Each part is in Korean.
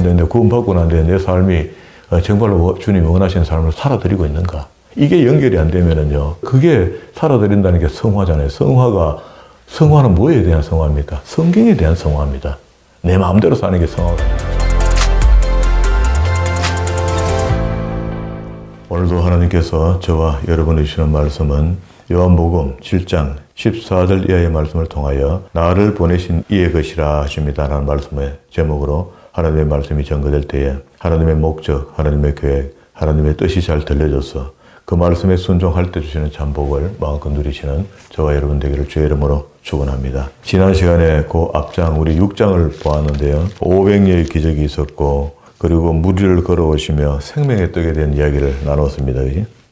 안 되는데 구원받고 난 뒤에 내 삶이 정말로 주님이 원하시는 삶을 살아드리고 있는가? 이게 연결이 안 되면은요, 그게 살아드린다는 게 성화잖아요. 성화는 뭐에 대한 성화입니까? 성경에 대한 성화입니다. 내 마음대로 사는 게 성화가. 오늘도 하나님께서 저와 여러분이 주시는 말씀은 요한복음 7장 14절 이하의 말씀을 통하여 나를 보내신 이의 것이라 하십니다. 라는 말씀의 제목으로 하나님의 말씀이 전거될 때에 하나님의 목적, 하나님의 계획, 하나님의 뜻이 잘 들려져서 그 말씀에 순종할 때 주시는 참복을 마음껏 누리시는 저와 여러분 되기를 주의 이름으로 축원합니다. 지난 시간에 그 앞장 우리 6장을 보았는데요. 500여의 기적이 있었고 그리고 무리를 걸어오시며 생명의 떡에 대한 이야기를 나눴습니다.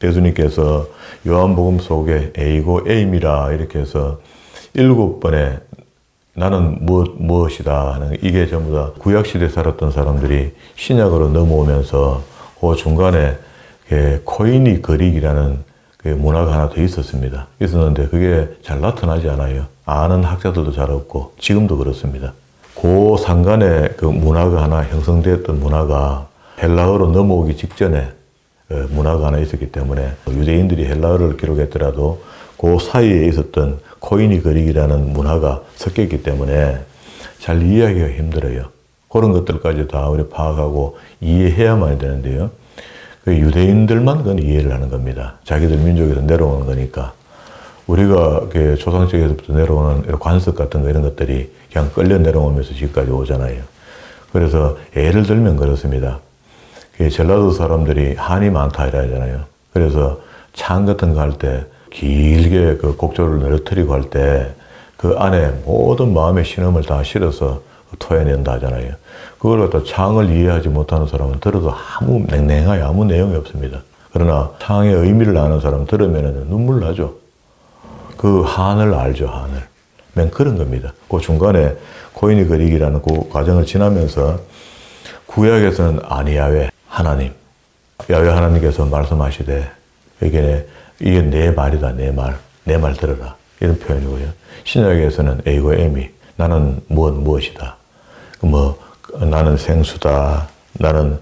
예수님께서 요한복음 속에 A고 A임이라 이렇게 해서 7번의 나는 무엇이다 하는 이게 전부 다 구약시대에 살았던 사람들이 신약으로 넘어오면서 그 중간에 코인이 거리기라는 그 문화가 하나 더 있었습니다. 있었는데 그게 잘 나타나지 않아요. 아는 학자들도 잘 없고 지금도 그렇습니다. 그 상간에 그 문화가 하나 형성되었던 문화가 헬라어로 넘어오기 직전에 문화가 하나 있었기 때문에 유대인들이 헬라어를 기록했더라도 그 사이에 있었던 코인이 거리기라는 문화가 섞였기 때문에 잘 이해하기가 힘들어요. 그런 것들까지 다 우리 파악하고 이해해야만 되는데요. 그 유대인들만 그건 이해를 하는 겁니다. 자기들 민족에서 내려오는 거니까. 우리가 조상적에서부터 내려오는 관습 같은 거 이런 것들이 그냥 끌려 내려오면서 지금까지 오잖아요. 그래서 예를 들면 그렇습니다. 전라도 사람들이 한이 많다 이라 하잖아요. 그래서 창 같은 거 할 때 길게 그 곡조를 늘어뜨리고 할 때 그 안에 모든 마음의 신음을 다 실어서 토해낸다 하잖아요. 그걸 갖다 창을 이해하지 못하는 사람은 들어도 냉랭하게 아무 내용이 없습니다. 그러나 창의 의미를 아는 사람 들으면 눈물 나죠. 그 한을 알죠, 한을. 맨 그런 겁니다. 그 중간에 코인이 그리기라는 그 과정을 지나면서 구약에서는 아니야외 하나님, 야외 하나님께서 말씀하시되 이게 내 말이다, 내 말 들어라 이런 표현이고요. 신약에서는 에이고 에미, 나는 무엇이다. 나는 생수다, 나는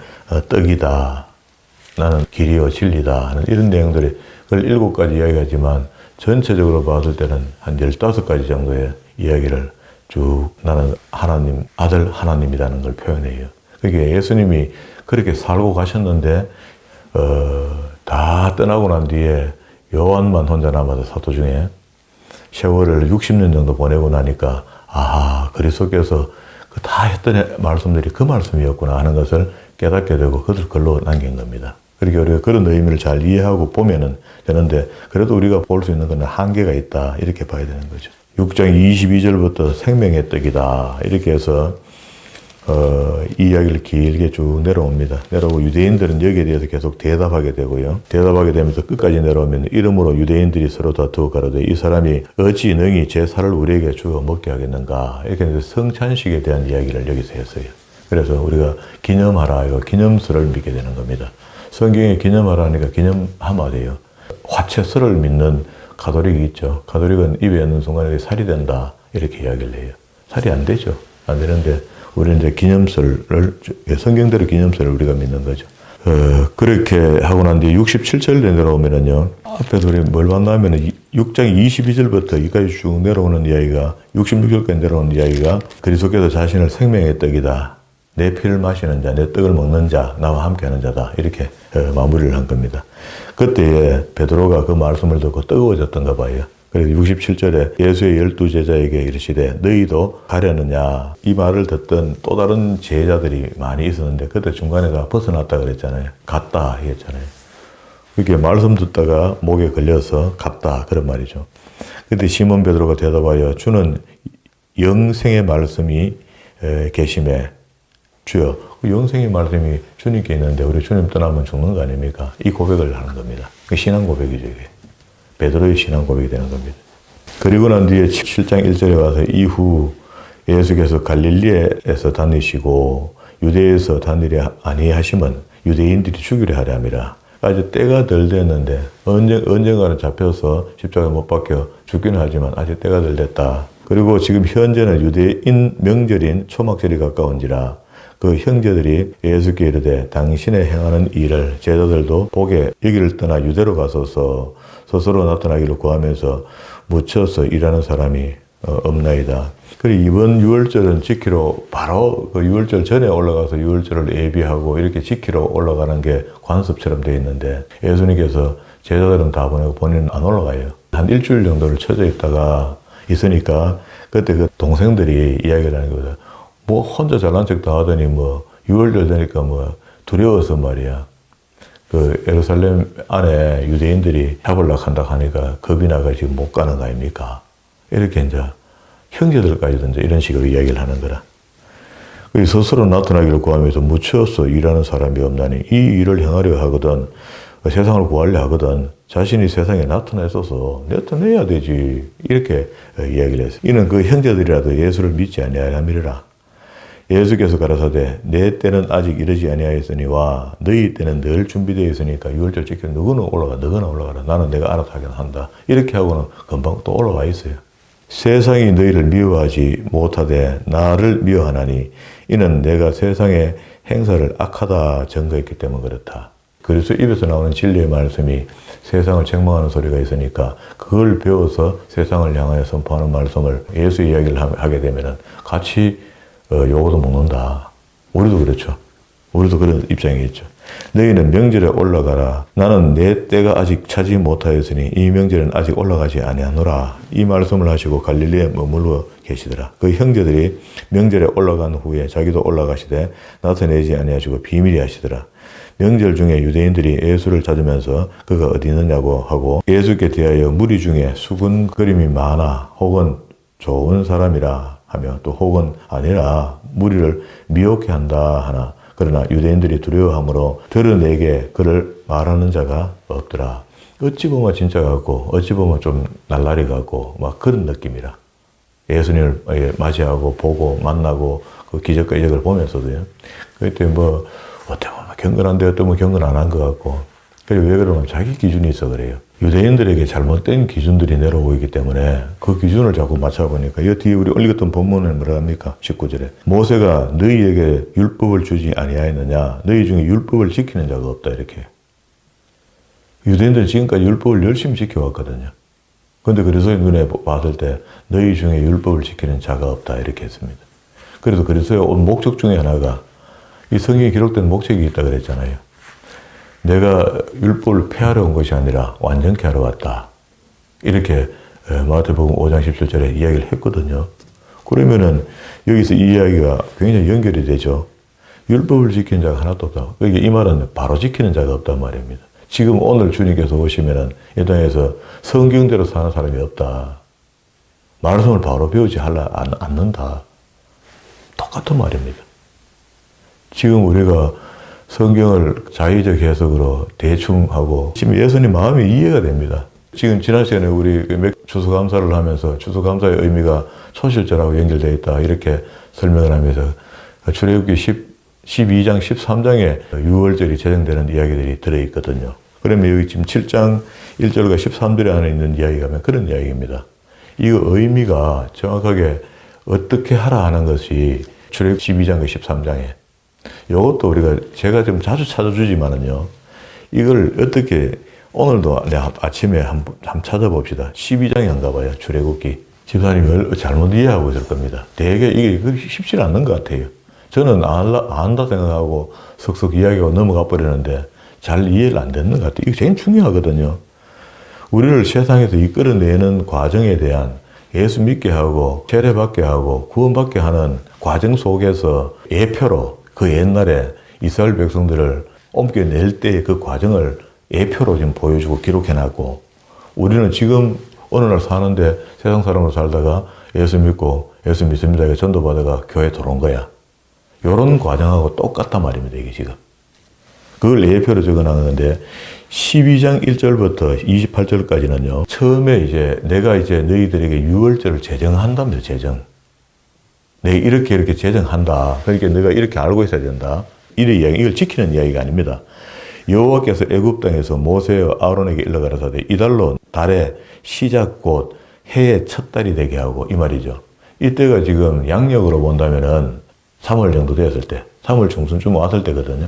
떡이다, 나는 길이요 진리다 하는 이런 내용들이 그걸 7가지 이야기하지만 전체적으로 봤을 때는 한 15가지 정도의 이야기를 쭉 나는 하나님, 아들 하나님이라는 걸 표현해요. 그게 예수님이 그렇게 살고 가셨는데 다 떠나고 난 뒤에 요한만 혼자 남아서 사도 중에 세월을 60년 정도 보내고 나니까 그리스도께서 다 했던 말씀들이 그 말씀이었구나 하는 것을 깨닫게 되고 그것을 글로 남긴 겁니다. 그렇게 우리가 그런 의미를 잘 이해하고 보면은 되는데 그래도 우리가 볼 수 있는 건 한계가 있다 이렇게 봐야 되는 거죠. 6장 22절부터 생명의 떡이다 이렇게 해서 이 이야기를 길게 쭉 내려옵니다. 내려오고 유대인들은 여기에 대해서 계속 대답하게 되고요. 대답하게 되면서 끝까지 내려오면 이러므로 유대인들이 서로 다투어 가로되 이 사람이 어찌 능히 제 살을 우리에게 주어 먹게 하겠는가 이렇게 해서 성찬식에 대한 이야기를 여기서 했어요. 그래서 우리가 기념하라 이거 기념설을 믿게 되는 겁니다. 성경에 기념하라니까 기념하면 돼요. 화채설을 믿는 가톨릭이 있죠. 가톨릭은 입에 넣는 순간에 살이 된다 이렇게 이야기를 해요. 살이 안 되죠. 안 되는데 우리는 이제 기념설을, 성경대로 기념설을 우리가 믿는 거죠. 그렇게 하고 난 뒤에 67절에 내려오면은요, 앞에서 우리 뭘 봤냐면은 6장 22절부터 여기까지 쭉 내려오는 이야기가, 66절까지 내려오는 이야기가 그리스도께서 자신을 생명의 떡이다. 내 피를 마시는 자, 내 떡을 먹는 자, 나와 함께하는 자다. 이렇게 마무리를 한 겁니다. 그때에 베드로가 그 말씀을 듣고 뜨거워졌던가 봐요. 그래서 67절에 예수의 12제자에게 이르시되 너희도 가려느냐 이 말을 듣던 또 다른 제자들이 많이 있었는데 그때 중간에 다 벗어났다 그랬잖아요. 갔다 했잖아요. 그렇게 말씀 듣다가 목에 걸려서 갔다 그런 말이죠. 그때 시몬 베드로가 대답하여 주는 영생의 말씀이 계심에 주여 그 영생의 말씀이 주님께 있는데 우리 주님 떠나면 죽는 거 아닙니까? 이 고백을 하는 겁니다. 그 신앙 고백이죠. 이게. 베드로의 신앙 고백이 되는 겁니다. 그리고 난 뒤에 7장 1절에 와서 이후 예수께서 갈릴리에서 다니시고 유대에서 다니려 아니하시면 유대인들이 죽이려 하려 함이라. 아직 때가 덜 됐는데 언젠가는 잡혀서 십자가에 못 박혀 죽기는 하지만 아직 때가 덜 됐다. 그리고 지금 현재는 유대인 명절인 초막절이 가까운지라 그 형제들이 예수께 이르되 당신의 행하는 일을 제자들도 보게 여기를 떠나 유대로 가소서 스스로 나타나기를 구하면서 묻혀서 일하는 사람이 없나이다. 그리고 이번 유월절은 지키러 바로 그 유월절 전에 올라가서 유월절을 예비하고 이렇게 지키러 올라가는 게 관습처럼 되어 있는데 예수님께서 제자들은 다 보내고 본인은 안 올라가요. 한 일주일 정도를 처져 있다가 있으니까 그때 그 동생들이 이야기를 하는 거죠. 뭐 혼자 잘난 척 다 하더니 뭐 유월절 되니까 뭐 두려워서 말이야. 그 예루살렘 안에 유대인들이 잡으려고 한다 하니까 겁이 나가 지금 못 가는 거 아닙니까? 이렇게 이제 형제들까지도 이제 이런 식으로 이야기를 하는 거라. 스스로 나타나기를 구하면서 묻혀서 일하는 사람이 없나니 이 일을 행하려 하거든 세상을 구하려 하거든 자신이 세상에 나타내서서 나타내야 되지 이렇게 이야기를 했어요. 이는 그 형제들이라도 예수를 믿지 아니하였느니라. 예수께서 가라사대 내 때는 아직 이르지 아니하였으니와 너희 때는 늘 준비되어 있으니까 유월절 지켜 너거는 올라가 너거나 올라가라 나는 내가 알아서 하긴 한다 이렇게 하고는 금방 또 올라와 있어요. 세상이 너희를 미워하지 못하되 나를 미워하나니 이는 내가 세상의 행사를 악하다 증거했기 때문에 그렇다. 그래서 입에서 나오는 진리의 말씀이 세상을 책망하는 소리가 있으니까 그걸 배워서 세상을 향하여 선포하는 말씀을 예수 이야기를 하게 되면 같이 요거도 먹는다. 우리도 그렇죠. 우리도 그런 입장이겠죠. 너희는 명절에 올라가라. 나는 내 때가 아직 차지 못하였으니 이 명절은 아직 올라가지 아니하노라. 이 말씀을 하시고 갈릴리에 머물러 계시더라. 그 형제들이 명절에 올라간 후에 자기도 올라가시되 나타내지 아니하시고 비밀히 하시더라. 명절 중에 유대인들이 예수를 찾으면서 그가 어디 있느냐고 하고 예수께 대하여 무리 중에 수군거림이 많아 혹은 좋은 사람이라 하며 또 혹은 아니라 무리를 미혹해 한다 하나 그러나 유대인들이 두려워하므로 드러내게 그를 말하는 자가 없더라. 어찌 보면 진짜 같고 어찌 보면 좀 날라리 같고 막 그런 느낌이라. 예수님을 맞이하고 보고 만나고 그 기적과 이적을 보면서도요. 그때 뭐 어떻게 보면 경건한데 어떻게 보면 경건 안 한 것 같고 그리고 왜 그러면 자기 기준이 있어 그래요. 유대인들에게 잘못된 기준들이 내려오고 있기 때문에 그 기준을 자꾸 맞춰보니까 이 뒤에 우리 올리었던 본문은 뭐라 합니까? 19절에 모세가 너희에게 율법을 주지 아니하였느냐 너희 중에 율법을 지키는 자가 없다 이렇게. 유대인들은 지금까지 율법을 열심히 지켜왔거든요. 그런데 그리스도의 눈에 봤을 때 너희 중에 율법을 지키는 자가 없다 이렇게 했습니다. 그래서 그리스도의 온 목적 중에 하나가 이 성경에 기록된 목적이 있다 그랬잖아요. 내가 율법을 폐하러 온 것이 아니라 완전케 하러 왔다. 이렇게 마태복음 5장 17절에 이야기를 했거든요. 그러면은 여기서 이 이야기가 굉장히 연결이 되죠. 율법을 지키는 자가 하나도 없다. 그러니까 이 말은 바로 지키는 자가 없단 말입니다. 지금 오늘 주님께서 오시면은 이 땅에서 성경대로 사는 사람이 없다. 말씀을 바로 배우지 않는다. 똑같은 말입니다. 지금 우리가 성경을 자의적 해석으로 대충 하고 지금 예수님 마음이 이해가 됩니다. 지금 지난 시간에 우리 추수감사를 하면서 추수감사의 의미가 초실절하고 연결되어 있다 이렇게 설명을 하면서 출애굽기 12장 13장에 유월절이 제정되는 이야기들이 들어있거든요. 그러면 여기 지금 7장 1절과 13절에 안에 있는 이야기가 그런 이야기입니다. 이거 의미가 정확하게 어떻게 하라 하는 것이 출애굽기 12장과 13장에 이것도 제가 좀 자주 찾아주지만은요. 이걸 어떻게 오늘도 내가 아침에 한번 찾아봅시다. 12장에 안 가봐요. 출애굽기. 집사님이 잘못 이해하고 있을 겁니다. 되게 이게 쉽지 않는 것 같아요. 저는 안다 생각하고 석석 이야기하고 넘어가 버리는데 잘 이해를 안 되는 것 같아요. 이게 제일 중요하거든요. 우리를 세상에서 이끌어내는 과정에 대한 예수 믿게 하고 세례받게 하고 구원받게 하는 과정 속에서 예표로 그 옛날에 이스라엘 백성들을 옮겨낼 때의 그 과정을 예표로 지금 보여주고 기록해놨고 우리는 지금 어느 날 사는데 세상 사람으로 살다가 예수 믿고 예수 믿습니다. 이게 전도받아가 교회 들어온 거야. 이런 과정하고 똑같단 말입니다. 이게 지금. 그걸 예표로 적어놨는데 12장 1절부터 28절까지는요. 처음에 내가 너희들에게 유월절을 제정한답니다. 제정. 내가 이렇게 제정한다. 그러니까 내가 이렇게 알고 있어야 된다. 이걸 지키는 이야기가 아닙니다. 여호와께서 애굽 땅에서 모세와 아론에게 일러가라사대 이달로 달의 시작 곧 해의 첫 달이 되게 하고 이 말이죠. 이때가 지금 양력으로 본다면은 3월 정도 되었을 때 3월 중순쯤 왔을 때거든요.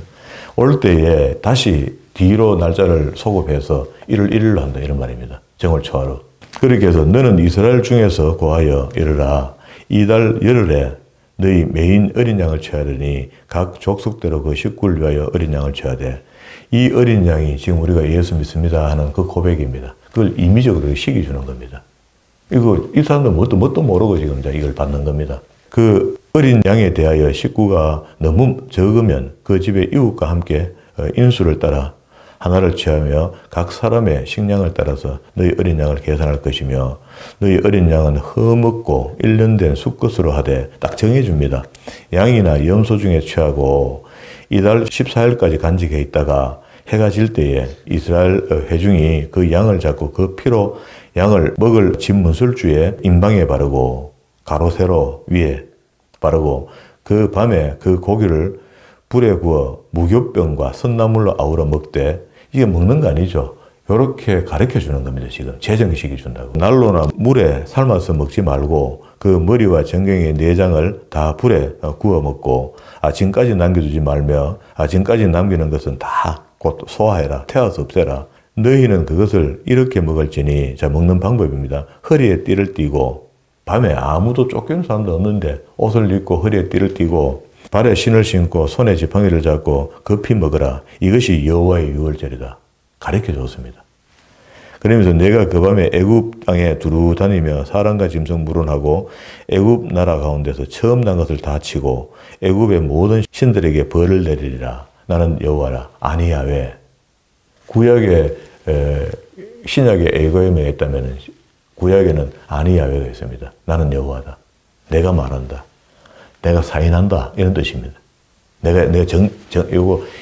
올 때에 다시 뒤로 날짜를 소급해서 1월 1일로 한다 이런 말입니다. 정월 초하루. 그렇게 해서 너는 이스라엘 중에서 고하여 이르라. 이달 열흘에 너희 메인 어린 양을 쳐야 되니 각 족속대로 그 식구를 위하여 어린 양을 쳐야 돼. 이 어린 양이 지금 우리가 예수 믿습니다 하는 그 고백입니다. 그걸 임의적으로 시기 주는 겁니다. 이 사람들 뭣도 모르고 지금 이걸 받는 겁니다. 그 어린 양에 대하여 식구가 너무 적으면 그 집의 이웃과 함께 인수를 따라 하나를 취하며 각 사람의 식량을 따라서 너희 어린 양을 계산할 것이며 너희 어린 양은 허먹고 1년 된 수컷으로 하되 딱 정해줍니다. 양이나 염소 중에 취하고 이달 14일까지 간직해 있다가 해가 질 때에 이스라엘 회중이 그 양을 잡고 그 피로 양을 먹을 집 문설주에 임방에 바르고 가로 세로 위에 바르고 그 밤에 그 고기를 불에 구워 무교병과 선나물로 아우러 먹되 이게 먹는 거 아니죠. 이렇게 가르쳐 주는 겁니다. 지금 제정식이 준다고. 난로나 물에 삶아서 먹지 말고 그 머리와 정경의 내장을 다 불에 구워 먹고 아침까지 남겨두지 말며 아침까지 남기는 것은 다 곧 소화해라. 태워서 없애라. 너희는 그것을 이렇게 먹을지니 자 먹는 방법입니다. 허리에 띠를 띠고 밤에 아무도 쫓기는 사람도 없는데 옷을 입고 허리에 띠를 띠고 발에 신을 신고 손에 지팡이를 잡고 급히 먹으라. 이것이 여호와의 유월절이다. 가르쳐 줬습니다. 그러면서 내가 그 밤에 애굽 땅에 두루 다니며 사람과 짐승 물어나고 애굽 나라 가운데서 처음 난 것을 다 치고 애굽의 모든 신들에게 벌을 내리리라. 나는 여호와라. 아니야 왜? 구약에 신약에 에고임에 있다면 구약에는 아니야외가 있습니다. 나는 여호와다. 내가 말한다. 내가 사인한다. 이런 뜻입니다. 내가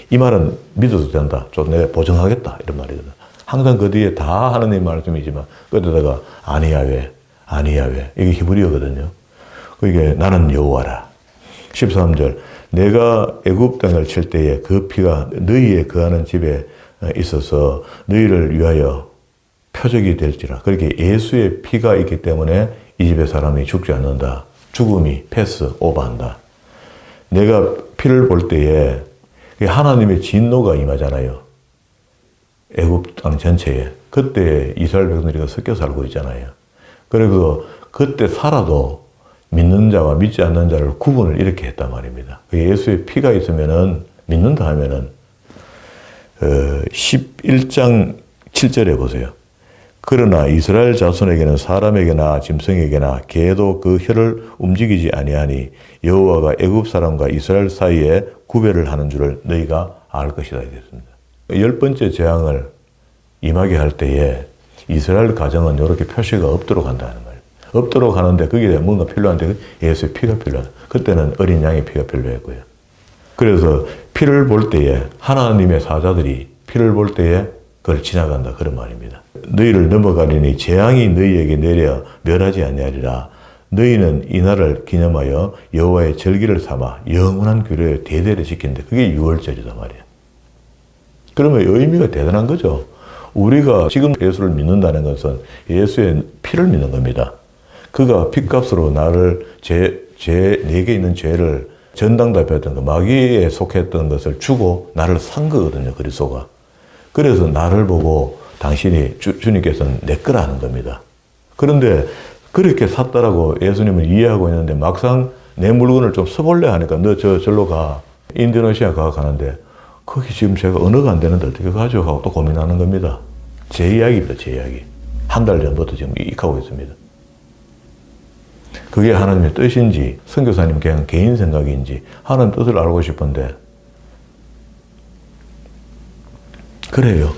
이 말은 믿어도 된다. 좀 내가 보증하겠다. 이런 말이거든. 항상 그 뒤에 다 하나님 말씀이지만 끝에다가 아니야외. 이게 히브리어거든요. 그게 나는 여호와라. 13절. 내가 애굽 땅을 칠 때에 그 피가 너희의 거하는 집에 있어서 너희를 위하여 표적이 될지라. 그렇게 예수의 피가 있기 때문에 이 집의 사람이 죽지 않는다. 죽음이 패스 오버한다. 내가 피를 볼 때에 하나님의 진노가 임하잖아요. 애굽 땅 전체에. 그때 이스라엘 백성들이 섞여 살고 있잖아요. 그리고 그때 살아도 믿는 자와 믿지 않는 자를 구분을 이렇게 했단 말입니다. 예수의 피가 있으면은 믿는다 하면은 11장 7절에 보세요. 그러나 이스라엘 자손에게는 사람에게나 짐승에게나 개도 그 혀를 움직이지 아니하니 여호와가 애굽 사람과 이스라엘 사이에 구별을 하는 줄을 너희가 알 것이다 이랬습니다. 10번째 재앙을 임하게 할 때에 이스라엘 가정은 이렇게 표시가 없도록 한다는 말이에요. 없도록 하는데 거기에 뭔가 필요한데 예수의 피가 필요하다. 그때는 어린 양의 피가 필요했고요. 그래서 피를 볼 때에 하나님의 사자들이 피를 볼 때에 그걸 지나간다 그런 말입니다. 너희를 넘어가리니 재앙이 너희에게 내려 멸하지 아니하리라. 너희는 이 날을 기념하여 여호와의 절기를 삼아 영원한 규례에 대대를 지킨다. 그게 유월절이다 말이야. 그러면 의미가 대단한 거죠. 우리가 지금 예수를 믿는다는 것은 예수의 피를 믿는 겁니다. 그가 핏값으로 나를 내게 있는 죄를 전당답했던 거, 마귀에 속했던 것을 주고 나를 산 거거든요, 그리스도가. 그래서 나를 보고 당신이 주님께서는 내 거라 하는 겁니다. 그런데 그렇게 샀다라고 예수님을 이해하고 있는데 막상 내 물건을 좀 써볼래 하니까 너 절로 가. 인도네시아 가는데 거기 지금 제가 언어가 안 되는데 어떻게 가죠? 하고 또 고민하는 겁니다. 제 이야기입니다, 제 이야기. 한 달 전부터 지금 익하고 있습니다. 그게 하나님의 뜻인지 선교사님 그냥 개인 생각인지 하나님 뜻을 알고 싶은데 그래요.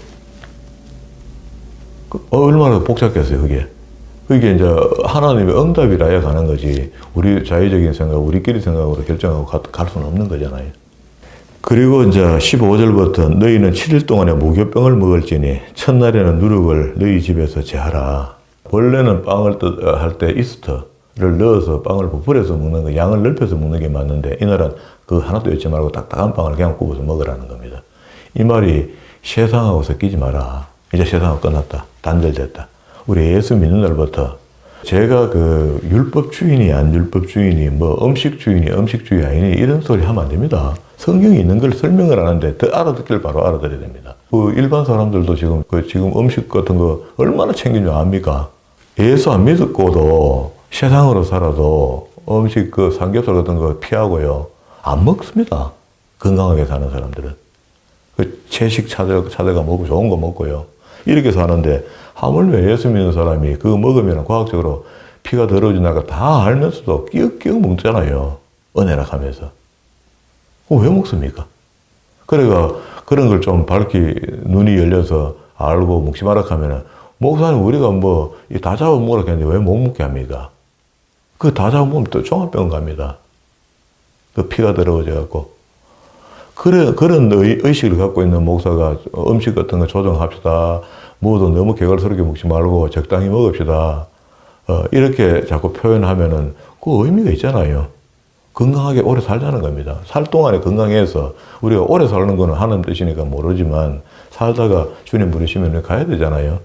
얼마나 복잡겠어요, 그게. 그게 이제 하나님의 응답이라야 가는 거지 우리 자의적인 생각, 우리끼리 생각으로 결정하고 갈 수는 없는 거잖아요. 그리고 이제 15절부터 너희는 7일 동안에 무교병을 먹을지니 첫날에는 누룩을 너희 집에서 제하라. 원래는 빵을 할 때 이스트를 넣어서 빵을 부풀려서 먹는 거, 양을 넓혀서 먹는 게 맞는데 이날은 그 하나도 잊지 말고 딱딱한 빵을 그냥 굽어서 먹으라는 겁니다. 이 말이 세상하고 섞이지 마라. 이제 세상하고 끝났다. 단절됐다. 우리 예수 믿는 날부터 제가 그 율법주의니 안 율법주의니 뭐 음식주의니 음식주의 아니니 이런 소리 하면 안 됩니다. 성경이 있는 걸 설명을 하는데 더 알아듣길 바로 알아들어야 됩니다. 그 일반 사람들도 지금 지금 음식 같은 거 얼마나 챙긴 줄 압니까? 예수 안 믿고도 세상으로 살아도 음식 그 삼겹살 같은 거 피하고요. 안 먹습니다. 건강하게 사는 사람들은. 그 채식 찾아가 먹고 좋은 거 먹고요. 이렇게 사는데 하물며 예수 믿는 사람이 그거 먹으면 과학적으로 피가 더러워진다가 다 알면서도 끼억 먹잖아요. 은혜라 하면서. 왜 먹습니까? 그래가 그런 걸 좀 밝히 눈이 열려서 알고 먹지 마라 하면은 목사님 우리가 뭐 다 잡아먹으라 했는데 왜 못 먹게 합니까? 그 다 잡아먹으면 또 종합병원 갑니다. 그 피가 더러워져갖고. 그런 의식을 갖고 있는 목사가 음식 같은 거 조정합시다. 뭐도 너무 개걸스럽게 먹지 말고 적당히 먹읍시다. 이렇게 자꾸 표현하면은 그 의미가 있잖아요. 건강하게 오래 살자는 겁니다. 살 동안에 건강해서 우리가 오래 사는 거는 하는 뜻이니까 모르지만 살다가 주님 부르시면 가야 되잖아요.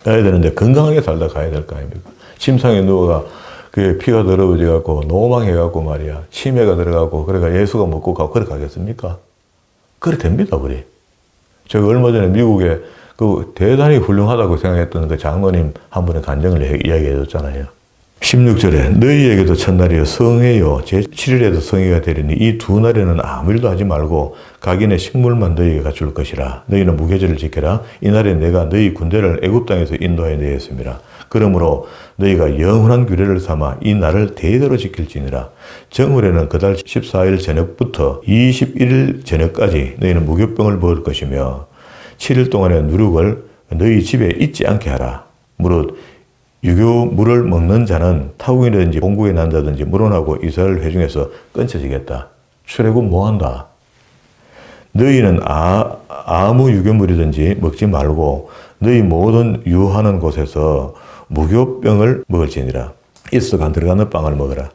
가야 되는데 건강하게 살다 가야 될 거 아닙니까? 침상에 누워가 그 피가 더러워져갖고 노망해갖고 말이야. 치매가 들어가고 그래가 예수가 먹고 가고 그래 가겠습니까? 그래 됩니다, 우리. 제가 얼마 전에 미국에 그 대단히 훌륭하다고 생각했던 그 장로님 한 분의 간증을 이야기해 줬잖아요. 16절에 너희에게도 첫날이요 성회요 제7일에도 성회가 되리니 이 두 날에는 아무 일도 하지 말고 각인의 식물만 너희에게 갖출 것이라. 너희는 무교절을 지켜라. 이 날에 내가 너희 군대를 애굽 땅에서 인도하여 내었습니다. 그러므로 너희가 영원한 규례를 삼아 이 날을 대대로 지킬지니라. 정월에는 그달 14일 저녁부터 21일 저녁까지 너희는 무교병을 먹을 것이며 7일 동안의 누룩을 너희 집에 잊지 않게 하라. 무릇 유교물을 먹는 자는 타국이라든지 본국에 난다든지 물어나고 이스라엘 회중에서 끊쳐지겠다. 출애굽 뭐한다? 너희는 아무 유교물이든지 먹지 말고 너희 모든 유하는 곳에서 무교병을 먹을지니라. 이스가 안 들어가는 빵을 먹어라.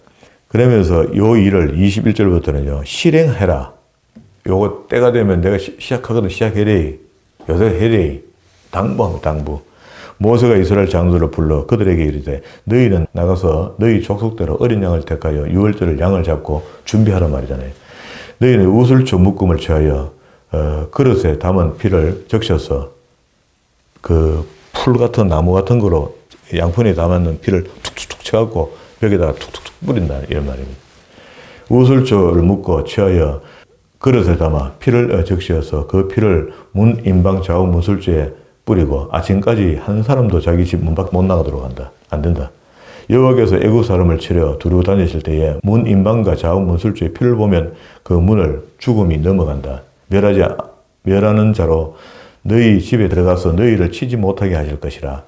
그러면서 요 일을 21절부터는요 실행해라. 요거 때가 되면 내가 시작하거든 시작해래. 요새 해래. 당부하면 당부. 모세가 이스라엘 장로들을 불러 그들에게 이르되 너희는 나가서 너희 족속대로 어린 양을 택하여 유월절을 양을 잡고 준비하란 말이잖아요. 너희는 우슬초 묶음을 취하여 그릇에 담은 피를 적셔서 그 풀 같은 나무 같은 거로 양푼에 담았는 피를 툭툭툭 쳐갖고 벽에다가 툭툭툭 뿌린다 이런 말입니다. 우슬초를 묶고 취하여 그릇에 담아 피를 적셔서 그 피를 문 임방 좌우 무술주에 뿌리고 아침까지 한 사람도 자기 집 문 밖 못 나가도록 한다. 안 된다. 여호와께서 애국 사람을 치려 두루 다니실 때에 문 임방과 좌우 문술주의 피를 보면 그 문을 죽음이 넘어간다. 멸하는 자로 너희 집에 들어가서 너희를 치지 못하게 하실 것이라.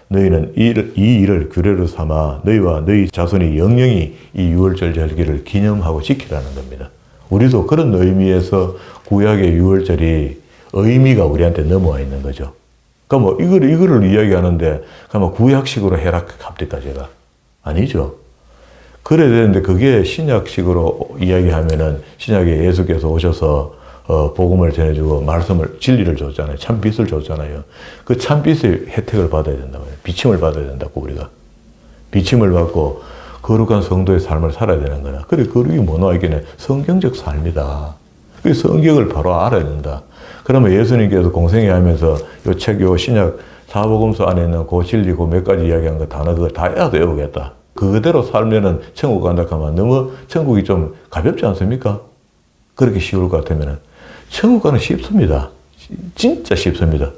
너희는 이 일을 규례로 삼아 너희와 너희 자손이 영영이 이 유월절 절기를 기념하고 지키라는 겁니다. 우리도 그런 의미에서 구약의 유월절이 의미가 우리한테 넘어와 있는 거죠. 그러니까 뭐 이거를 이야기하는데 그러면 구약식으로 해라 합니까 제가? 아니죠. 그래야 되는데 그게 신약식으로 이야기하면은 신약에 예수께서 오셔서 복음을 전해주고 말씀을 진리를 줬잖아요. 참빛을 줬잖아요. 그 참빛의 혜택을 받아야 된다고요. 비침을 받아야 된다고 우리가. 비침을 받고 거룩한 성도의 삶을 살아야 되는 거야. 그래 거룩이 뭐 나와 있겠네. 성경적 삶이다. 그 성경을 바로 알아야 된다. 그러면 예수님께서 공생애 하면서 요 책, 요 신약 사복음서 안에 있는 그 진리, 그 몇 가지 이야기한 거 단어 그거 다 외우겠다. 그대로 살면은 천국 간다 하면 너무 천국이 좀 가볍지 않습니까? 그렇게 쉬울 것 같으면은. 천국 가는 쉽습니다. 진짜 쉽습니다.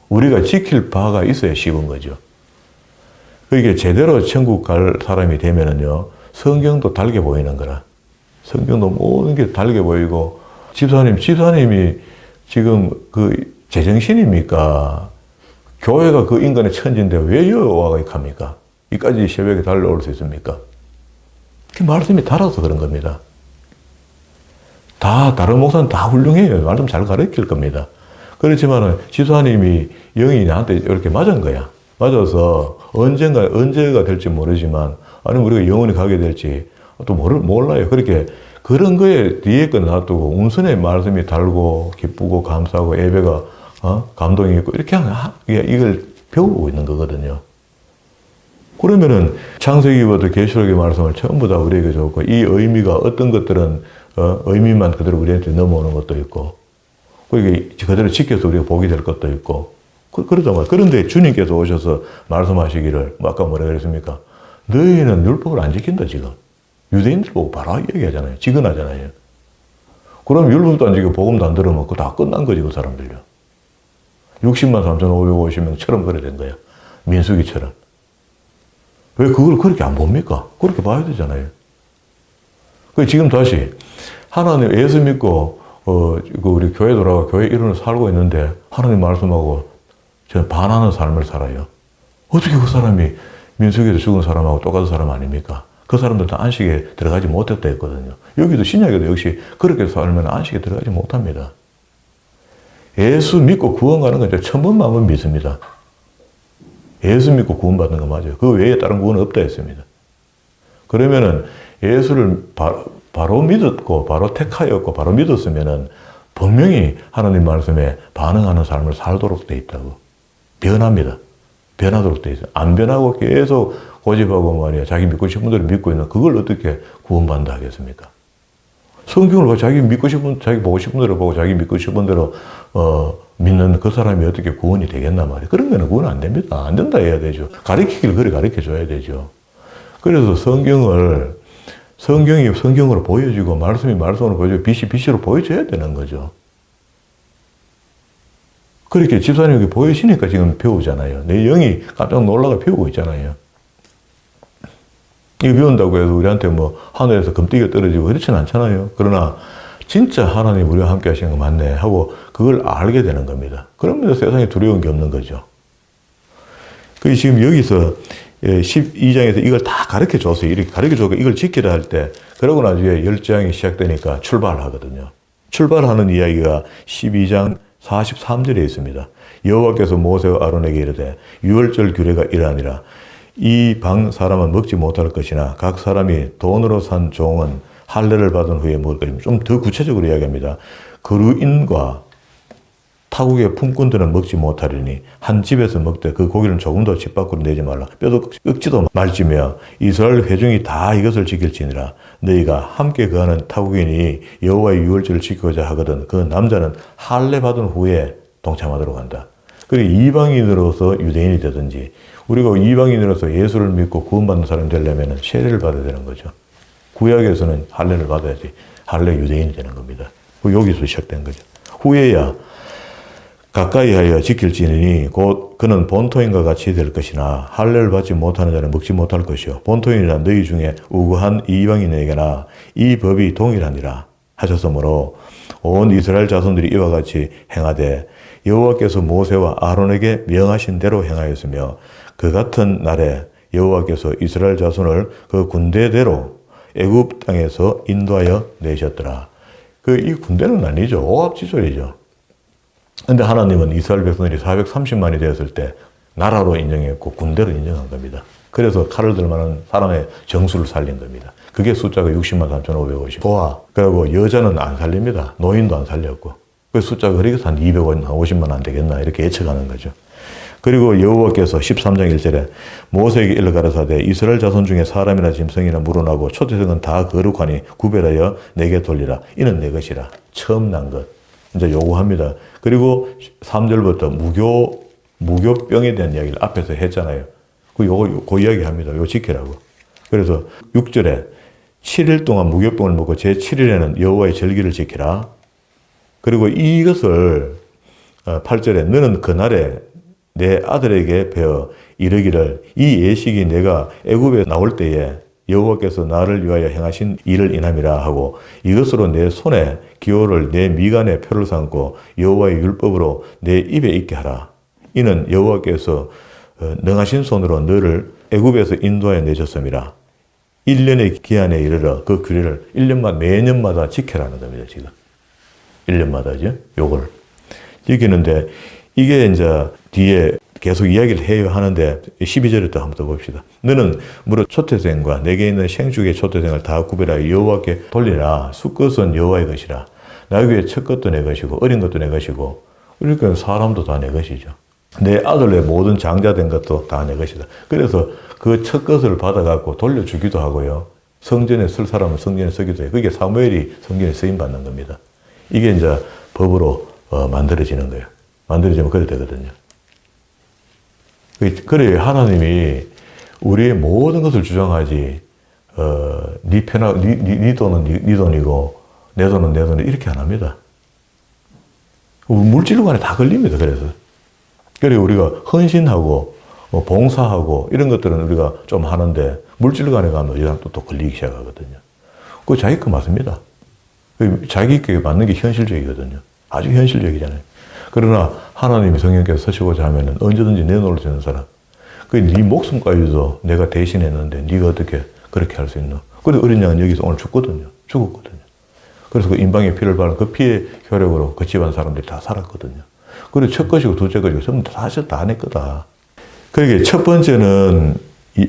우리가 지킬 바가 있어야 쉬운 거죠. 그게 제대로 천국 갈 사람이 되면은요, 성경도 달게 보이는 거라. 성경도 모든 게 달게 보이고, 집사님이 지금 그 제정신입니까? 교회가 그 인간의 천지인데 왜 여호와가 합니까? 이까지 새벽에 달려올 수 있습니까? 그 말씀이 달아서 그런 겁니다. 다른 목사는 다 훌륭해요. 말씀 잘 가르칠 겁니다. 그렇지만은 집사님이 영이 나한테 이렇게 맞은 거야. 맞아서 언제가 될지 모르지만, 아니면 우리가 영원히 가게 될지 또 몰라요. 그렇게 그런 거에 뒤에 거 놔두고 운선의 말씀이 달고 기쁘고 감사하고 예배가 감동이 있고 이렇게 하면 이걸 배우고 있는 거거든요. 그러면은 창세기부터 계시록의 말씀을 전부 다 우리에게 줬고, 이 의미가 어떤 것들은 의미만 그대로 우리한테 넘어오는 것도 있고, 그게 그대로 지켜서 우리가 복이 될 것도 있고, 그러단 말이에요. 그런데 주님께서 오셔서 말씀하시기를, 뭐 아까 뭐라 그랬습니까? 너희는 율법을 안 지킨다, 지금. 유대인들 보고 바로 얘기하잖아요. 지근하잖아요. 그럼 율법도 안 지키고 복음도 안 들으면 그거 다 끝난 거지, 그 사람들요. 60만 3,550명처럼 그래 된 거야. 민수기처럼. 왜 그걸 그렇게 안 봅니까? 그렇게 봐야 되잖아요. 지금 다시, 하나님 예수 믿고, 우리 교회 돌아가 교회 일원을 살고 있는데, 하나님 말씀하고 저는 반하는 삶을 살아요. 어떻게 그 사람이 민수기에서 죽은 사람하고 똑같은 사람 아닙니까? 그 사람들도 안식에 들어가지 못했다 했거든요. 여기도 신약에도 역시 그렇게 살면 안식에 들어가지 못합니다. 예수 믿고 구원 가는 건 천번만번 믿습니다. 예수 믿고 구원받는 거 맞아요. 그 외에 다른 구원은 없다 했습니다. 그러면은 예수를 바로 믿었고, 바로 택하였고, 바로 믿었으면은 분명히 하나님 말씀에 반응하는 삶을 살도록 돼 있다고. 변합니다. 변하도록 돼 있어요. 안 변하고 계속 고집하고 말이야. 자기 믿고 싶은 대로 믿고 있는 그걸 어떻게 구원받는다 하겠습니까? 성경을 봐. 자기 믿고 싶은, 자기 보고 싶은 대로 보고 자기 믿고 싶은 대로, 믿는 그 사람이 어떻게 구원이 되겠나 말이에요. 그런 거는 구원 안 됩니다. 안 된다 해야 되죠. 가르치기를 그래 가르쳐 줘야 되죠. 그래서 성경이 성경으로 보여주고, 말씀이 말씀으로 보여주고, 빛이 빛으로 보여줘야 되는 거죠. 그렇게 집사님이 보여주니까 지금 배우잖아요. 내 영이 깜짝 놀라가 배우고 있잖아요. 이거 배운다고 해서 우리한테 뭐 하늘에서 금띠가 떨어지고 그렇진 않잖아요. 그러나 진짜 하나님 우리와 함께 하시는 거 맞네 하고 그걸 알게 되는 겁니다. 그러면 세상에 두려운 게 없는 거죠. 그 지금 여기서 12장에서 이걸 다 가르쳐 줬어요. 이렇게 가르쳐 주고 이걸 지키라 할 때, 그러고 나중에 10장이 시작되니까 출발하거든요. 출발하는 이야기가 12장 43절에 있습니다. 여호와께서 모세와 아론에게 이르되 유월절 규례가 이러하니라. 이 방 사람은 먹지 못할 것이나 각 사람이 돈으로 산 종은 할례를 받은 후에 먹을 것입니다. 좀 더 구체적으로 이야기합니다. 거루인과 타국의 품꾼들은 먹지 못하리니 한 집에서 먹되 그 고기는 조금도 집 밖으로 내지 말라. 뼈도 끄지도 말지며 이스라엘 회중이 다 이것을 지킬지니라. 너희가 함께 거하는 타국인이 여호와의 유월절을 지키고자 하거든 그 남자는 할례 받은 후에 동참하도록 한다. 그리고 이방인으로서 유대인이 되든지, 우리가 이방인으로서 예수를 믿고 구원받는 사람이 되려면 세례를 받아야 되는 거죠. 구약에서는 할례를 받아야지 할례 유대인이 되는 겁니다. 여기서 시작된 거죠. 후에야 가까이 하여 지킬지니 곧 그는 본토인과 같이 될 것이나 할례를 받지 못하는 자는 먹지 못할 것이요 본토인이란 너희 중에 우고한 이방인에게나 이 법이 동일하니라 하셨으므로 온 이스라엘 자손들이 이와 같이 행하되 여호와께서 모세와 아론에게 명하신 대로 행하였으며 그 같은 날에 여호와께서 이스라엘 자손을 그 군대대로 애굽 땅에서 인도하여 내셨더라. 이 군대는 아니죠. 오합지졸이죠. 근데 하나님은 이스라엘 백성들이 430만이 되었을 때 나라로 인정했고 군대로 인정한 겁니다. 그래서 칼을 들 만한 사람의 정수를 살린 겁니다. 그게 숫자가 60만 3,550. 소아, 그리고 여자는 안 살립니다. 노인도 안 살렸고. 그 숫자가 그렇게 한 250만 안 되겠나 이렇게 예측하는 거죠. 그리고 여호와께서 13장 1절에 모세에게 일러 가라사대 이스라엘 자손 중에 사람이나 짐승이나 물어나고 초태생은 다 거룩하니 구별하여 내게 돌리라. 이는 내 것이라. 처음 난 것. 이제 요구합니다. 그리고 3절부터 무교병에 대한 이야기를 앞에서 했잖아요. 그 이야기 합니다. 요거 지키라고. 그래서 6절에 7일 동안 무교병을 먹고 제7일에는 여호와의 절기를 지키라. 그리고 이것을 8절에 너는 그날에 내 아들에게 배워 이르기를 이 예식이 내가 애굽에 나올 때에 여호와께서 나를 위하여 행하신 일을 인함이라 하고 이것으로 내 손에 기호를 내 미간에 표를 삼고 여호와의 율법으로 내 입에 있게 하라. 이는 여호와께서 능하신 손으로 너를 애굽에서 인도하여 내셨음이라. 1년의 기한에 이르러 그 규례를 1년마다 매년마다 지켜라는 겁니다. 지금 1년마다죠. 요걸 지키는데 이게 이제 뒤에 계속 이야기를 해야 하는데 12절을 또 한번 더 봅시다. 너는 무릇 초태생과 내게 있는 생축의 초태생을 다 구별하여 여호와께 돌리라. 수컷은 여호와의 것이라. 나귀의 첫 것도 내 것이고 어린 것도 내 것이고 그러니까 사람도 다 내 것이죠. 내 아들의 모든 장자된 것도 다 내 것이다. 그래서 그 첫 것을 받아갖고 돌려주기도 하고요. 성전에 쓸 사람은 성전에 쓰기도 해요. 그게 사무엘이 성전에 쓰임 받는 겁니다. 이게 이제 법으로 만들어지는 거예요. 만들어지면 그래 되거든요. 그래 하나님이 우리의 모든 것을 주장하지 네 돈은 네 돈이고 내 돈은 내 돈이 이렇게 안 합니다. 물질 간에 다 걸립니다. 그래 우리가 헌신하고 봉사하고 이런 것들은 우리가 좀 하는데 물질 간에 가면 이랑 또 걸리기 시작하거든요. 그거 자기 거 맞습니다. 자기께 맞는 게 현실적이거든요. 아주 현실적이잖아요. 그러나 하나님이 성령께서 서시고자 하면은 언제든지 내놓을 수 있는 사람. 네 목숨까지도 내가 대신했는데 네가 어떻게 그렇게 할 수 있노? 그래서 어린 양은 여기서 오늘 죽었거든요. 그래서 그 인방의 피를 바른 그 피의 효력으로 그 집안 사람들이 다 살았거든요. 그리고 첫 것이고 둘째 것이고 전부 다 내 거다. 그러니까 첫 번째는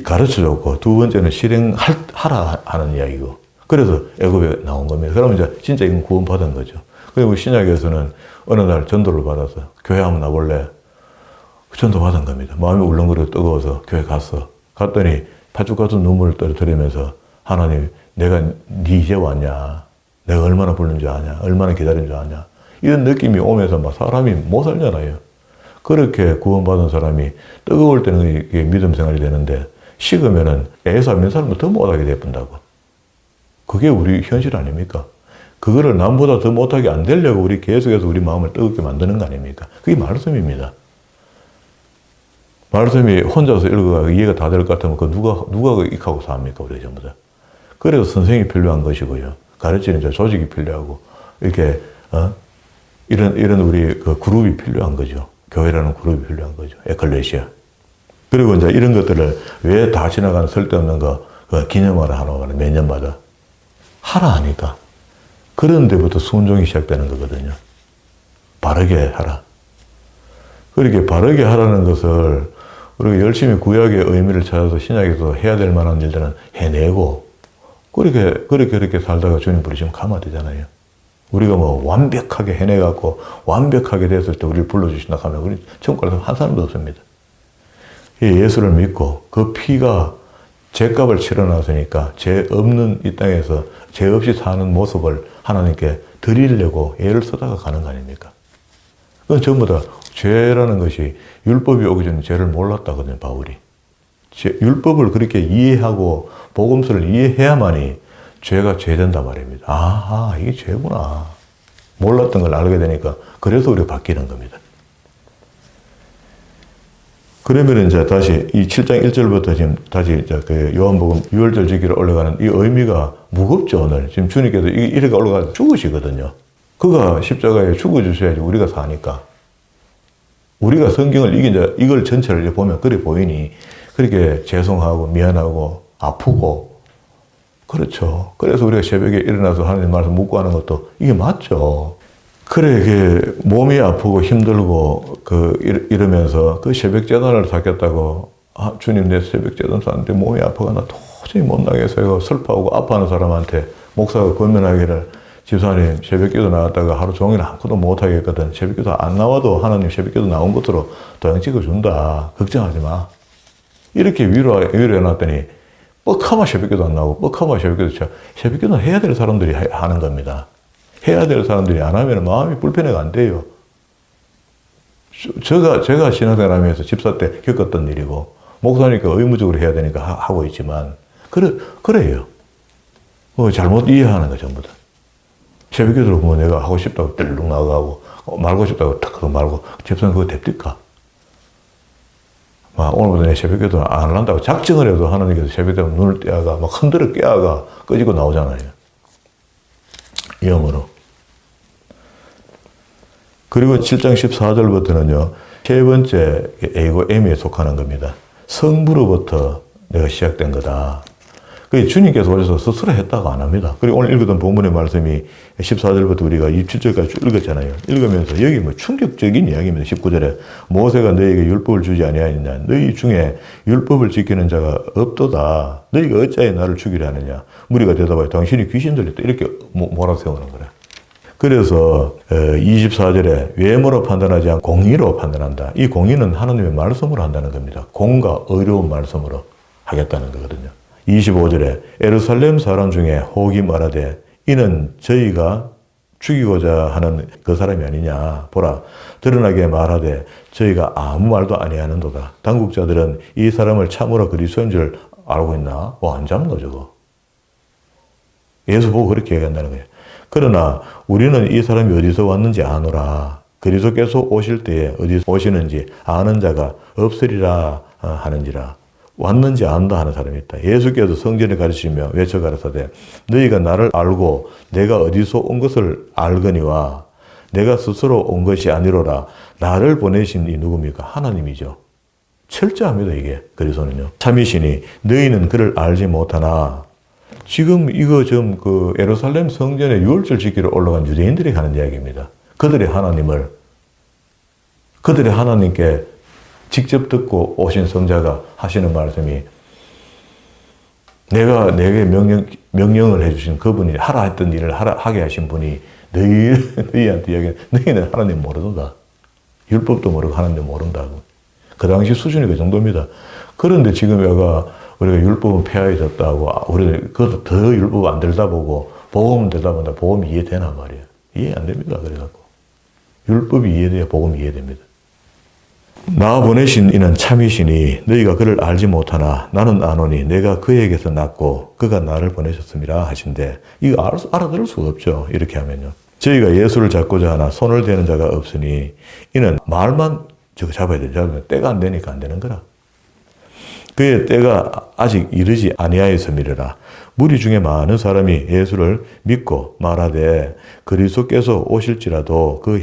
가르쳐줬고 두 번째는 실행하라 하는 이야기고 그래서 애굽에 나온 겁니다. 그러면 이제 진짜 이건 구원받은 거죠. 그리고 신약에서는 어느 날 전도를 받아서 교회 한번 나볼래? 전도 받은 겁니다. 마음이 울렁거리고 뜨거워서 교회 갔더니 팥죽 같은 눈물을 떨어뜨리면서 하나님 내가 네 이제 왔냐? 내가 얼마나 부른 줄 아냐? 얼마나 기다린 줄 아냐? 이런 느낌이 오면서 막 사람이 못 살잖아요. 그렇게 구원받은 사람이 뜨거울 때는 이게 믿음 생활이 되는데 식으면은 애서 몇 사람도 더 못하게 돼본다고. 그게 우리 현실 아닙니까? 그거를 남보다 더 못하게 안 되려고 우리 계속해서 우리 마음을 뜨겁게 만드는 거 아닙니까? 그게 말씀입니다. 말씀이 혼자서 읽어가고 이해가 다 될 것 같으면 그 누가 익하고 삽니까? 우리 전부 다. 그래서 선생이 필요한 것이고요. 가르치는 조직이 필요하고 이렇게 이런 우리 그 그룹이 필요한 거죠. 교회라는 그룹이 필요한 거죠. 에클레시아. 그리고 이제 이런 것들을 왜 다 지나가는 쓸데없는 거 기념하라 하는 거는 몇 년마다 하라 하니까 그런 데부터 순종이 시작되는 거거든요. 바르게 하라. 그렇게 바르게 하라는 것을 우리가 열심히 구약의 의미를 찾아서 신약에서 해야 될 만한 일들은 해내고 그렇게 살다가 주님 부르시면 가면 되잖아요. 우리가 뭐 완벽하게 해내갖고 완벽하게 됐을 때 우리를 불러주신다 하면 우리 천국 가서 한 사람도 없습니다. 예수를 믿고 그 피가 죄값을 치러놨으니까 죄 없는 이 땅에서 죄 없이 사는 모습을 하나님께 드리려고 애를 쓰다가 가는 거 아닙니까? 그건 전부 다 죄라는 것이 율법이 오기 전에 죄를 몰랐다거든요, 바울이. 율법을 그렇게 이해하고 복음서를 이해해야만이 죄가 죄된단 말입니다. 아하, 이게 죄구나. 몰랐던 걸 알게 되니까 그래서 우리가 바뀌는 겁니다. 그러면 이제 다시 이 7장 1절부터 지금 다시 이제 그 요한복음 6월절 지기로 올라가는 이 의미가 무겁죠, 오늘. 지금 주님께서 이렇게 올라가서 죽으시거든요. 그가 십자가에 죽어주셔야지 우리가 사니까. 우리가 성경을 이걸 전체를 보면 그래 보이니 그렇게 죄송하고 미안하고 아프고 그렇죠. 그래서 우리가 새벽에 일어나서 하나님 말씀 묻고 하는 것도 이게 맞죠. 그래, 그 몸이 아프고 힘들고 이러면서 그 새벽 재단을 샀겠다고 주님 내 새벽 재단 샀는데 몸이 아파가 나 도저히 못 나겠어요. 슬퍼하고 아파하는 사람한테 목사가 권면하기를 집사님 새벽기도 나왔다가 하루 종일 아무것도 못하겠거든. 새벽기도 안 나와도 하나님 새벽기도 나온 것으로 도장 찍어준다. 걱정하지 마. 이렇게 위로해놨더니 뻑하면 새벽기도 안 나오고 뻑하면 새벽기도는 해야 될 사람들이 하는 겁니다. 해야 될 사람들이 안 하면 마음이 불편해가 안 돼요. 제가 신앙생활하면서 집사 때 겪었던 일이고 목사니까 의무적으로 해야 되니까 하고 있지만 그래요. 잘못 이해하는 거 전부 다. 새벽기도로 뭐 내가 하고 싶다고 뜰룩 나가고 말고 싶다고 탁 말고 집사님 그거 됩니까? 오늘부터 내 새벽기도 안 한다고 작정을 해도 하나님께서 새벽기도 눈을 떼어가 막 흔들어 깨어가 끄지고 나오잖아요. 영으로. 그리고 7장 14절부터는요. 세 번째 에고엠에 속하는 겁니다. 성부로부터 내가 시작된 거다. 그 주님께서 오셔서 스스로 했다고 안 합니다. 그리고 오늘 읽었던 본문의 말씀이 14절부터 우리가 27절까지 쭉 읽었잖아요. 읽으면서 여기 뭐 충격적인 이야기입니다. 19절에 모세가 너희에게 율법을 주지 아니하였느냐. 너희 중에 율법을 지키는 자가 없도다. 너희가 어찌하여 나를 죽이려 하느냐. 무리가 대답하여 당신이 귀신 들렸다. 이렇게 몰아세우는 거라. 그래서 24절에 외모로 판단하지 않고 공의로 판단한다. 이 공의는 하나님의 말씀으로 한다는 겁니다. 공과 의로운 말씀으로 하겠다는 거거든요. 25절에 예루살렘 사람 중에 혹이 말하되 이는 저희가 죽이고자 하는 그 사람이 아니냐. 보라, 드러나게 말하되 저희가 아무 말도 아니하는도다. 당국자들은 이 사람을 참으로 그리스도인 줄 알고 있나? 안 잡노 저거. 예수 보고 그렇게 얘기한다는 거예요. 그러나 우리는 이 사람이 어디서 왔는지 아노라. 그리스도께서 오실 때에 어디서 오시는지 아는 자가 없으리라 하는지라. 왔는지 안다 하는 사람이 있다. 예수께서 성전에 가르치며 외쳐 가라사대 너희가 나를 알고 내가 어디서 온 것을 알거니와 내가 스스로 온 것이 아니로라. 나를 보내신 이 누굽니까? 하나님이죠. 철저합니다 이게. 그리스도는요. 참이시니 너희는 그를 알지 못하나. 지금 이거 좀 그 예루살렘 성전에 유월절 지키러 올라간 유대인들이 하는 이야기입니다. 그들의 하나님께 직접 듣고 오신 성자가 하시는 말씀이 내가 내게 명령을 해주신 그분이 하라 했던 일을 하게 하신 분이 너희한테 이야기해. 너희는 하나님 모른다. 율법도 모르고 하나님 모른다고. 그 당시 수준이 그 정도입니다. 그런데 지금 우리가 율법은 폐하해졌다고 우리가 그것도 더 율법 안 들다 보고 복음 들다 보다 복음이 이해되나 말이에요. 이해 안 됩니다. 그래갖고 율법이 이해돼야 복음이 이해됩니다. 나 보내신 이는 참이시니 너희가 그를 알지 못하나 나는 아노니 내가 그에게서 났고 그가 나를 보내셨음이라 하신대. 이거 알아들을 수가 없죠. 이렇게 하면요. 저희가 예수를 잡고자 하나 손을 대는 자가 없으니 이는 말만 잡아야 돼. 잡으면 때가 안 되니까 안 되는 거라. 그의 때가 아직 이르지 아니하였음이라. 무리 중에 많은 사람이 예수를 믿고 말하되 그리스도께서 오실지라도 그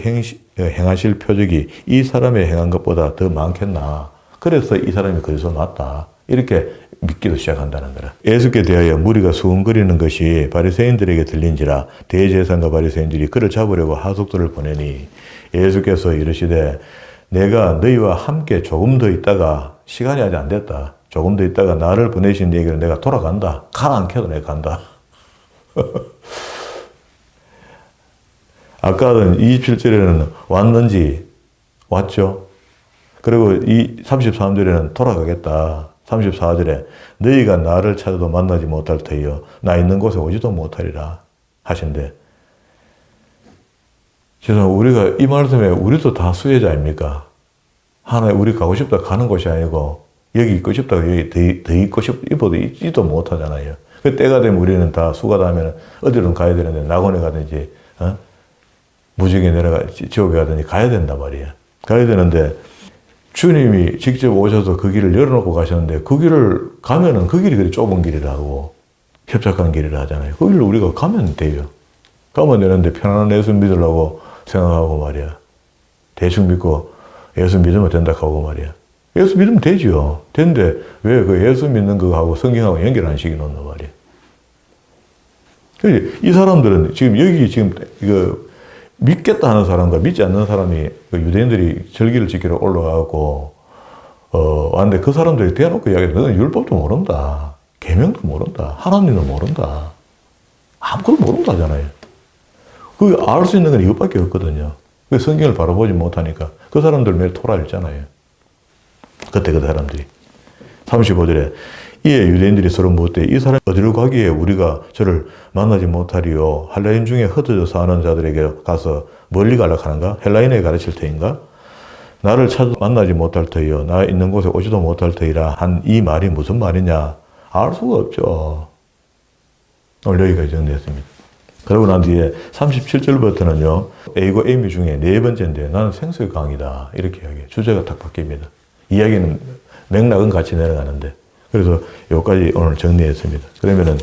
행하실 표적이 이 사람의 행한 것보다 더 많겠나. 그래서 이 사람이 그리스도 맞다. 이렇게 믿기도 시작한다는 거라. 예수께 대하여 무리가 수군거리는 것이 바리새인들에게 들린지라 대제사장과 바리새인들이 그를 잡으려고 하속들을 보내니 예수께서 이르시되 내가 너희와 함께 조금 더 있다가 시간이 아직 안 됐다. 조금 더 있다가 나를 보내신 얘기를 내가 돌아간다. 가 안 켜도 내가 간다. 아까는 27절에는 왔는지 왔죠. 그리고 이 33절에는 돌아가겠다. 34절에 너희가 나를 찾아도 만나지 못할 터이요 나 있는 곳에 오지도 못하리라 하신대. 죄송합니다. 우리가 이 말씀에 우리도 다 수혜자 아닙니까? 하나님 우리 가고 싶다 가는 곳이 아니고 여기 있고 싶다 여기 더 있고 싶어도 있지도 못하잖아요. 그 때가 되면 우리는 다 수가 다면 어디든 가야 되는데 낙원에 가든지 무지개 내려가 지옥에 가든지 가야 된단 말이에요. 가야 되는데 주님이 직접 오셔서 그 길을 열어놓고 가셨는데 그 길을 가면은 그 길이 그리 좁은 길이라고 협착한 길이라 하잖아요. 그 길로 우리가 가면 돼요. 가면 되는데 편안한 예수 믿으려고 생각하고 말이야. 대충 믿고 예수 믿으면 된다 하고 말이야. 예수 믿으면 되지요. 된데 왜 그 예수 믿는 거하고 성경하고 연결 안 시켜놓는 말이야. 이 사람들은 지금 여기 지금 이거 믿겠다 하는 사람과 믿지 않는 사람이 그 유대인들이 절기를 지키러 올라가고 왔는데 그 사람들이 대놓고 이야기해. 너는 율법도 모른다. 계명도 모른다. 하나님도 모른다. 아무것도 모른다잖아요. 그 알 수 있는 건 이것밖에 없거든요. 그 성경을 바로 보지 못하니까 그 사람들 매일 토라했잖아요. 그때 그 사람들이 35절에 이에 유대인들이 서로 묻되 이 사람이 어디로 가기에 우리가 저를 만나지 못하리요. 헬라인 중에 흩어져 사는 자들에게 가서 멀리 가려고 하는가? 헬라인에게 가르칠 터인가? 나를 찾아 만나지 못할 터이요. 나 있는 곳에 오지도 못할 터이라 한 이 말이 무슨 말이냐? 알 수가 없죠. 오늘 여기까지 정리했습니다. 그러고 난 뒤에 37절부터는요. A고 A미 중에 네 번째인데 나는 생수의 강이다. 이렇게 이야기해요. 주제가 딱 바뀝니다. 이야기는 맥락은 같이 내려가는데 그래서 여기까지 오늘 정리했습니다. 그러면은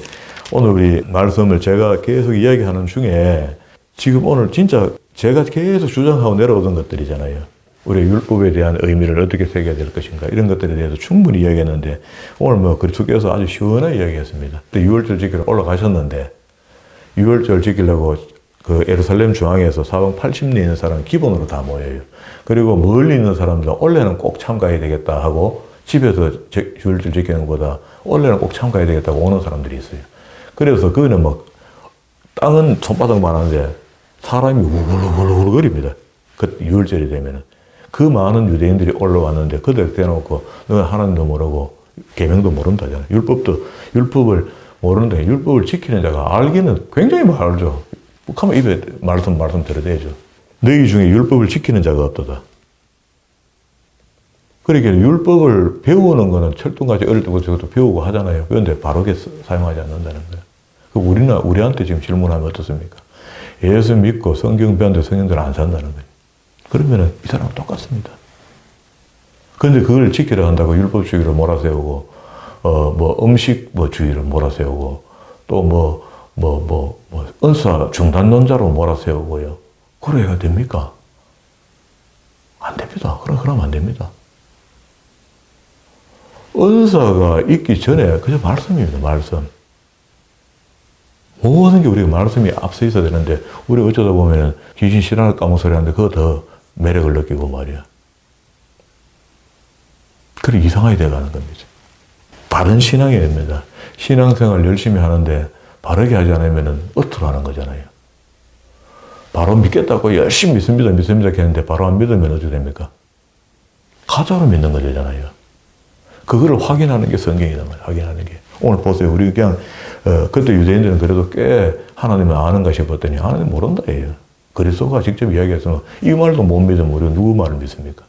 오늘 우리 말씀을 제가 계속 이야기하는 중에 지금 오늘 진짜 제가 계속 주장하고 내려오던 것들이잖아요. 우리 율법에 대한 의미를 어떻게 새겨야 될 것인가 이런 것들에 대해서 충분히 이야기했는데 오늘 뭐 그리스도께서 아주 시원하게 이야기했습니다. 그때 유월절 지키러 올라가셨는데 유월절 지키려고 그 예루살렘 중앙에서 사방 80리 있는 사람은 기본으로 다 모여요. 그리고 멀리 있는 사람들은 원래는 꼭 참가해야 되겠다 하고 집에서 유월절 지키는 것보다 원래는 꼭 참가해야 되겠다고 오는 사람들이 있어요. 그래서 그거는 막 땅은 손바닥만 하는데 사람이 우글우글우글거립니다. 그 유월절이 되면은. 그 많은 유대인들이 올라왔는데 그들 대놓고 너는 하나님도 모르고 계명도 모른다잖아요. 율법을 모르는데 율법을 지키는 자가 알기는 굉장히 많이 알죠. 하면 입에 말씀 들어대죠. 너희 중에 율법을 지키는 자가 없도다. 그러니까 율법을 배우는 거는 철동같이 어릴 때부터 배우고 하잖아요. 그런데 바르게 사용하지 않는다는 거예요. 우리한테 지금 질문하면 어떻습니까? 예수 믿고 성경 배웠는데 성경대로 안 산다는 거예요. 그러면은 이 사람은 똑같습니다. 그런데 그걸 지키려 한다고 율법주의를 몰아세우고, 음식 주의를 몰아세우고, 또 은사 중단론자로 몰아세우고요. 그래야 됩니까? 안 됩니다. 그러면 안 됩니다. 은사가 있기 전에 그저 말씀입니다. 말씀. 모든 게 우리가 말씀이 앞서 있어야 되는데 우리 어쩌다 보면은 귀신 싫어하는 까먹은 소리 하는데 그거 더 매력을 느끼고 말이야. 그래 이상하게 돼가는 겁니다. 바른 신앙이 됩니다. 신앙생활 열심히 하는데 바르게 하지 않으면은 어투로 하는 거잖아요. 바로 믿겠다고 열심히 믿습니다 했는데 바로 안 믿으면 어떻게 됩니까? 가짜로 믿는 거잖아요. 그거를 확인하는 게 성경이란 말이에요. 확인하는 게. 오늘 보세요. 우리 그냥, 그때 유대인들은 그래도 꽤 하나님을 아는가 싶었더니 하나님 모른다, 예요. 그리스도가 직접 이야기했으면 이 말도 못 믿으면 우리가 누구 말을 믿습니까?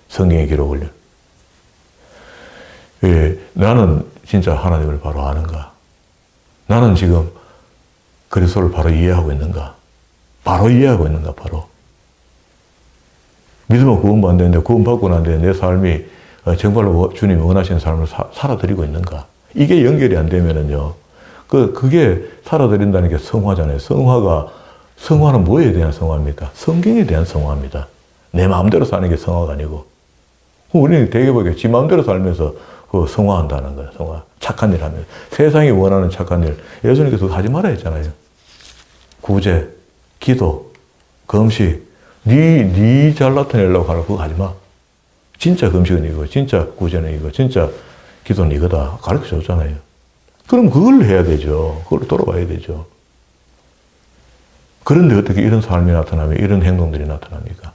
성경의 기록을요. 예, 나는 진짜 하나님을 바로 아는가? 나는 지금 그리스도를 바로 이해하고 있는가? 바로 이해하고 있는가, 바로. 믿으면 구원받는데 구원받고 난 뒤에 내 삶이 정말로 주님이 원하시는 삶을 살아드리고 있는가? 이게 연결이 안 되면은요, 그게 살아드린다는 게 성화잖아요. 성화는 뭐에 대한 성화입니까? 성경에 대한 성화입니다. 내 마음대로 사는 게 성화가 아니고. 우리는 되게 보기에 지 마음대로 살면서 성화한다는 거예요, 성화. 착한 일 하면. 세상이 원하는 착한 일. 예수님께서 하지 말아 했잖아요. 구제, 기도, 금식. 네 잘 나타내려고 하는 그거 하지 마. 진짜 금식은 이거, 진짜 구제는 이거, 진짜 기도는 이거다. 가르쳐 줬잖아요. 그럼 그걸 해야 되죠. 그걸 돌아가야 되죠. 그런데 어떻게 이런 삶이 나타나면 이런 행동들이 나타납니까?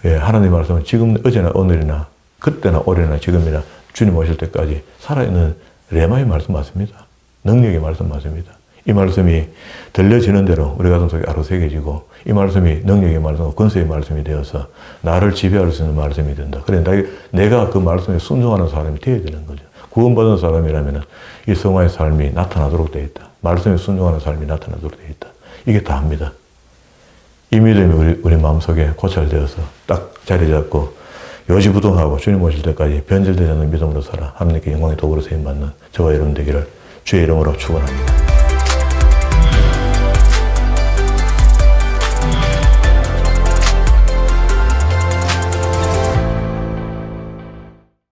예, 하나님 말씀은 지금, 어제나 오늘이나, 그때나 올해나 지금이나 주님 오실 때까지 살아있는 레마의 말씀 맞습니다. 능력의 말씀 맞습니다. 이 말씀이 들려지는 대로 우리 가슴 속에 아로새겨지고 이 말씀이 능력의 말씀, 권세의 말씀이 되어서 나를 지배할 수 있는 말씀이 된다. 그래 내가 그 말씀에 순종하는 사람이 되어야 되는 거죠. 구원받은 사람이라면 이 성화의 삶이 나타나도록 되어 있다. 말씀에 순종하는 삶이 나타나도록 되어 있다. 이게 다합니다. 이 믿음이 우리 마음속에 고찰되어서 딱 자리 잡고 요지부동하고 주님 오실 때까지 변질되지 않는 믿음으로 살아 하나님께 영광의 도구로 세임받는 저와 여러분 되기를 주의 이름으로 축원합니다.